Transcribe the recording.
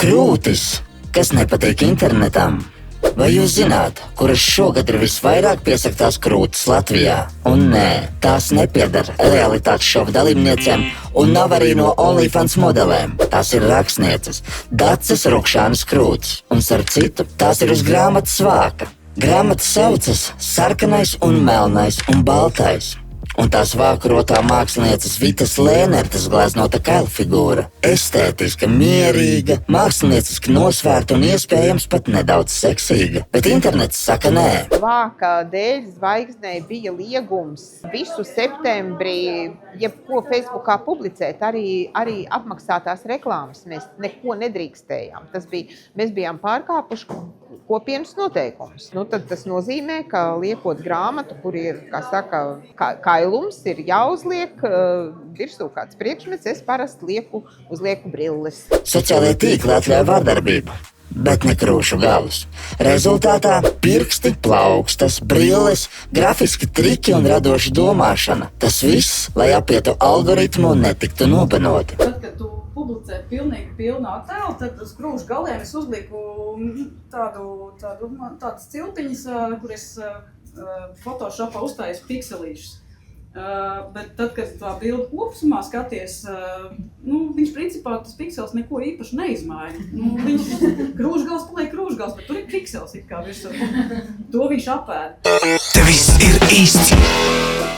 Krūtis, kas nepatīk internetam. Vai jūs zināt, kuras šogad ir visvairāk piesaktās krūtis Latvijā? Un nē, tās nepiedara realitātes šova dalībniecēm un nav arī no OnlyFans modelēm. Tās ir rakstnieces, Daces Rukšānas krūtis. Un starp citu, tās ir uz grāmatas vāka. Grāmata saucas Sarkanais un melnais un baltais. Un tās vākurotā mākslinieces Vitas Lēnertas gleznota kailfigūra. Estētiska, mierīga, mākslinieciski nosvērta un iespējams pat nedaudz seksīga. Bet internets saka nē. Vāka dēļ zvaigznei bija liegums visu septembrī, jebko Facebookā publicēt, arī apmaksātās reklāmas. Mēs neko nedrīkstējām. Mēs bijām pārkāpuši kopienas noteikumus. Tad tas nozīmē, ka liekot grāmatu, kur ir, kā saka, kailums, ir jāuzliek virsū kāds priekšmets, es parasti uzlieku brilles. Sociālie tīkli atļauj vardarbību, bet ne krūšu galus. Rezultātā pirksti, plaukstas, brilles, grafiski triki un radoša domāšana. Tas viss, lai apietu algoritmu un netiktu nobanoti. Tad, kad tu publicē pilnīgi pilnu attēlu, tad uz krūšu galiem es uzliku tādas ciltiņas, kur es Photoshopā uztāju pikselīšus. Bet tad, kad tā bilde kopumā skaties, viņš principā tas piksels neko īpaši neizmaina. Viņš krūšgals paliek krūšgals, bet tur ir piksels it kā virsū. To viņš apēd. Te viss ir īsts!